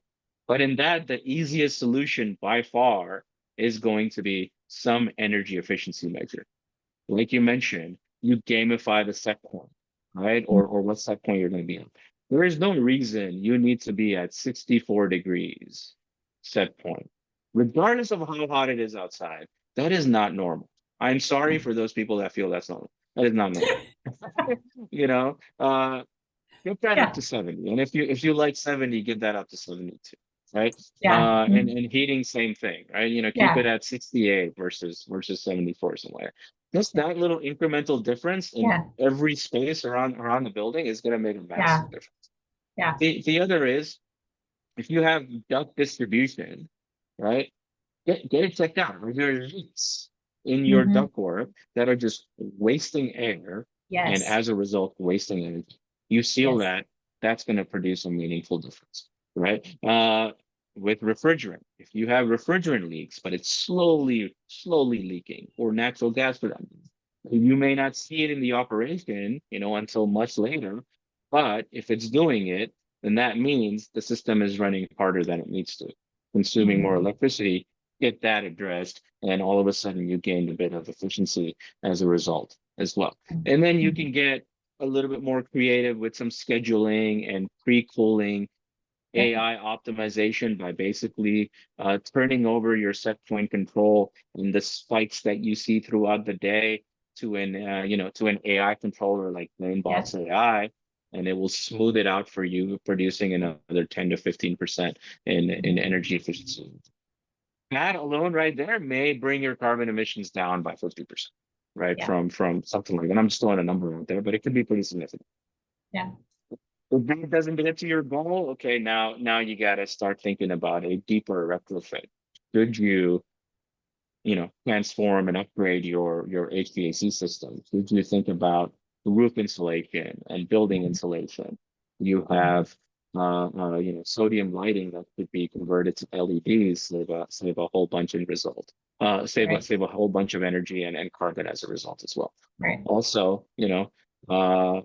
But in that, the easiest solution by far is going to be some energy efficiency measure. Like you mentioned, you gamify the set point, right? Or what set point you're going to be on. There is no reason you need to be at 64 degrees set point, regardless of how hot it is outside. That is not normal. I'm sorry for those people that feel that's normal. That is not normal. You know, get that up Yeah, to 70. And if you like 70, get that up to 72. Right. yeah, And heating, same thing, right? Keep yeah, it at 68 versus 74 somewhere. Just yeah, that little incremental difference in yeah, every space around the building is going to make a yeah, massive difference. yeah. The other is if you have duct distribution, right? Get it checked out. Are there leaks in your Hmm. ductwork that are just wasting air and Yes, as a result wasting energy? You seal yes. that, that's going to produce a meaningful difference, right? With refrigerant, if you have refrigerant leaks, but it's slowly leaking, or natural gas production, you may not see it in the operation, until much later. But if it's doing it, then that means the system is running harder than it needs to, consuming more Mhm. electricity. Get that addressed, and all of a sudden you gain a bit of efficiency as a result as well. And then you Mhm. can get a little bit more creative with some scheduling and pre-cooling Yep. AI optimization by basically turning over your set point control and the spikes that you see throughout the day to an AI controller like Yep. Mainbox AI, and it will smooth it out for you, producing another 10 to 15% in Mhm. energy efficiency. That alone right there may bring your carbon emissions down by 50%, right? Yeah. From something like that. I'm just throwing a number out there, but it could be pretty significant. Yeah. If that doesn't get to your goal, okay, now you got to start thinking about a deeper retrofit. Should you, transform and upgrade your HVAC system? Should you think about roof insulation and building insulation? You have, sodium lighting that could be converted to LEDs, save a whole bunch in result. Right, Save a whole bunch of energy and carbon as a result as well. right. Also, uh,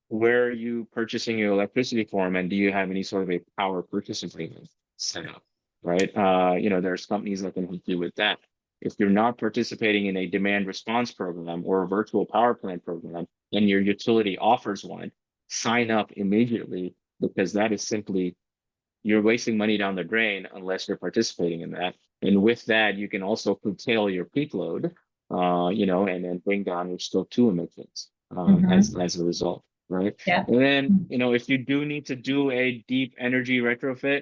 where are you purchasing your electricity from, and do you have any sort of a power purchase agreement set up? Right. There's companies that can help you with that. If you're not participating in a demand response program or a virtual power plant program, and your utility offers one, sign up immediately, because that is simply, you're wasting money down the drain unless you're participating in that. And with that, you can also curtail your peak load, and then bring down your scope two emissions, Mm-hmm. as a result, right? Yep. And then, if you do need to do a deep energy retrofit,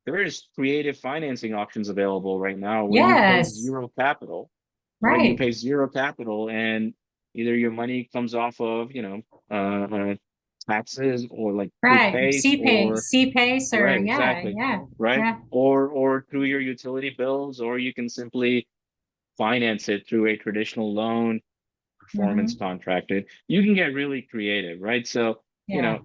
there is creative financing options available right now where you pay Yes. zero capital, right? You Right. pay zero capital, and either your money comes off of, taxes, or like Right. prepays, or C pace or right, yeah, exactly. yeah, Right. yeah. Or through your utility bills, or you can simply finance it through a traditional loan, performance Mm-hmm. contracted. You can get really creative, right? So, you Yeah. know,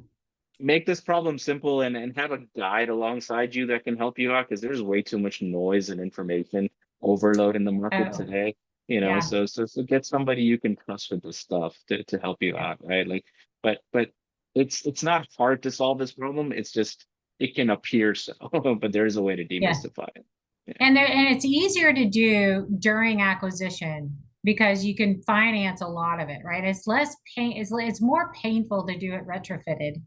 make this problem simple, and have a guide alongside you that can help you out, because there's way too much noise and information overload in the market Oh, today. yeah. So get somebody you can trust with this stuff to help you Yeah. out, right? Like, but it's not hard to solve this problem. It's just, it can appear so, but there's a way to Yeah. demystify it. Yeah. And it's easier to do during acquisition because you can finance a lot of it, right? It's less pain, it's more painful to do it retrofitted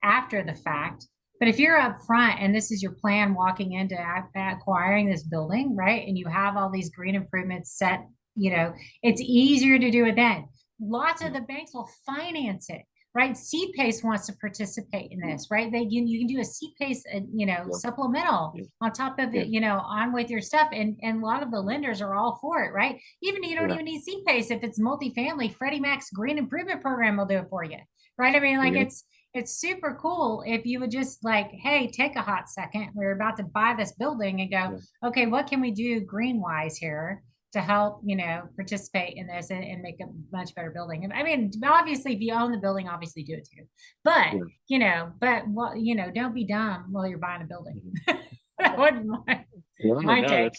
after the fact. But if you're up front and this is your plan walking into acquiring this building, right? And you have all these green improvements set, it's easier to do it then. Lots of Yeah. the banks will finance it, right? CPACE wants to participate in this, right? You can do a CPACE, Yeah. supplemental Yeah. on top of Yeah. it, on with your stuff. And a lot of the lenders are all for it, right? Even you don't Yeah. even need CPACE if it's multifamily. Freddie Mac's Green Improvement Program will do it for you, right? I mean, like Yeah. it's super cool if you would just like, hey, take a hot second. We're about to buy this building and go, Yeah. okay, what can we do green wise here to help, participate in this and make a much better building? I mean, obviously, if you own the building, obviously do it too. But Yeah. don't be dumb while you're buying a building. Mhm. That would Yeah, my no, take.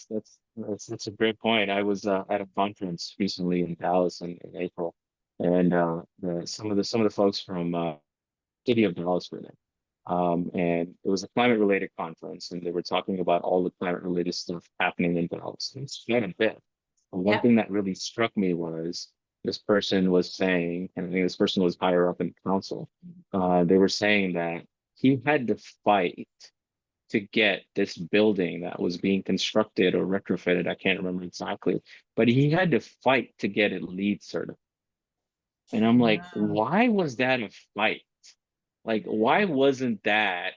that's a great point. I was at a conference recently in Dallas in April, and some of the folks from city of Dallas were there. And it was a climate related conference, and they were talking about all the climate related stuff happening in Dallas. And it's quite a bit. And one Yep. thing that really struck me was, this person was saying, and I think this person was higher up in council. They were saying that he had to fight to get this building that was being constructed or retrofitted. I can't remember exactly, but he had to fight to get it LEED certified. And I'm like, Wow. why was that a fight? Like, why wasn't that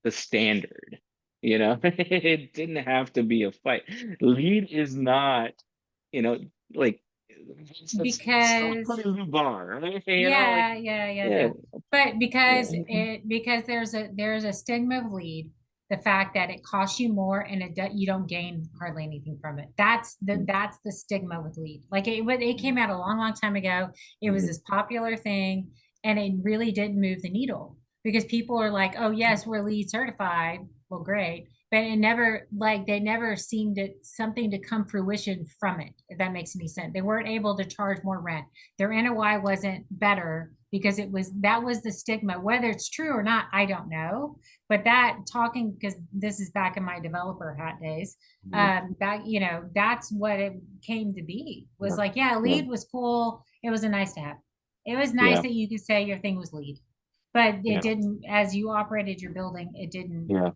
the standard? It didn't have to be a fight. LEED is not, you know, like, it's not Because putting the bar, right? Like, yeah, yeah, yeah, yeah, yeah. But yeah, because there's a stigma of lead, the fact that it costs you more and you don't gain hardly anything from it. That's the stigma with lead. Like it came out a long, long time ago. It was this popular thing, and it really didn't move the needle because people are like, oh yes, we're lead certified. Well, great. But it never like they never seemed to something to come fruition from it, if that makes any sense. They weren't able to charge more rent, their NOI wasn't better because that was the stigma. Whether it's true or not, I don't know. But that talking because this is back in my developer hat days. That's what it came to be. Was yeah, like, yeah, yeah, lead was cool. It was a nice to have. It was nice yeah, that you could say your thing was lead, but it yeah, didn't. As you operated your building, it didn't yeah.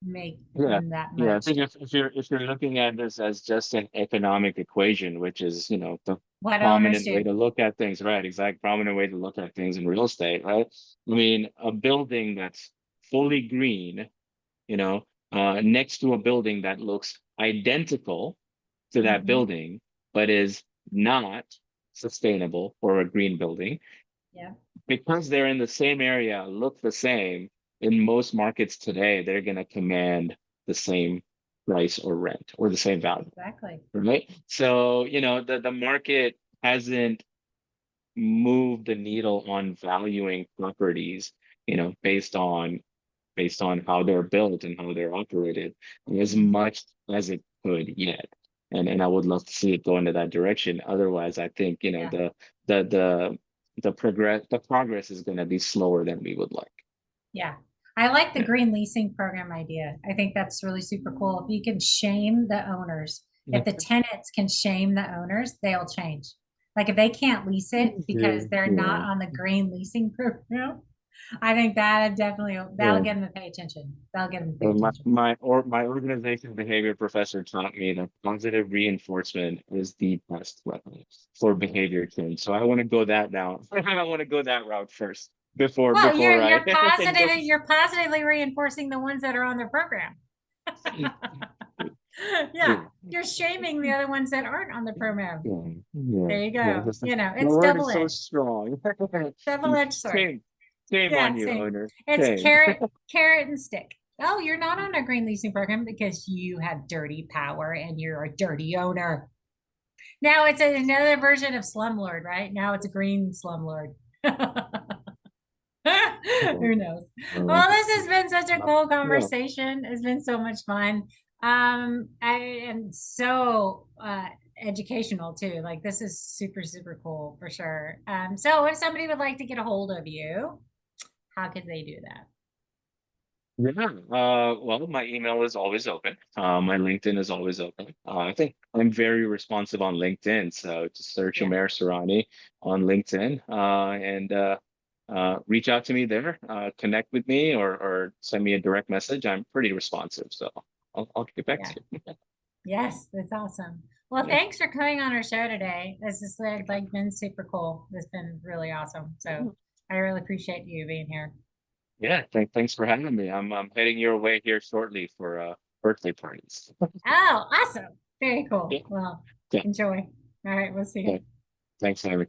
make Yeah, that yeah. I much. think if you're looking at this as just an economic equation, which is, the What owners prominent way do. to look at things, right? Exact prominent way to look at things in real estate, right? I mean, a building that's fully green, next to a building that looks identical to that Mhm. building, but is not sustainable for a green building, Yeah, because they're in the same area, look the same, in most markets today, they're going to command the same price or rent or the same value, exactly. right? So, the market hasn't moved the needle on valuing properties, based on how they're built and how they're operated as Mhm. much as it could yet. And I would love to see it go into that direction. Otherwise, I think, Yeah. the the progress is going to be slower than we would like. Yeah. I like the Yeah. green leasing program idea. I think that's really super cool. If you can shame the owners, if the tenants can shame the owners, they'll change. Like if they can't lease it Yeah. because they're not Yeah. on the green leasing program, I think that definitely that'll Yeah. get them to pay attention. That'll get them to pay Well, My attention. my or my organization behavior professor taught me that positive reinforcement is the best weapon for behavior change. So I want to go that now. I want to go that route first before Well, before I go. you're positively reinforcing the ones that are on the program. Yeah, you're shaming the other ones that aren't on the program. Yeah, yeah, There you yeah. go. The It's word is so double-edged, strong. double-edged sword. Shame, shame on Yeah, you, same. owner. It's Shame. carrot and stick. Oh, you're not on a green leasing program because you have dirty power and you're a dirty owner. Now it's another version of slumlord, right? Now it's a green slumlord. Who knows? Well, this has been such a cool Yeah. conversation. It's been so much fun. I and so educational too. Like this is super, super cool for sure. So if somebody would like to get a hold of you, how could they do that? Yeah. Well, my email is always open. My LinkedIn is always open. I think I'm very responsive on LinkedIn. So just search Yeah, Umair Surani on LinkedIn, and reach out to me there. Connect with me, or send me a direct message. I'm pretty responsive, so I'll get back yeah. to you. Yes, that's awesome. Well, Yeah. thanks for coming on our show today. This has like been super cool. It's been really awesome. So I really appreciate you being here. Yeah. Thanks for having me. I'm heading your way here shortly for birthday parties. Oh, awesome. Very Yeah. cool. Well, Yeah. enjoy. All right, we'll see Yeah. you. Thanks, Amy.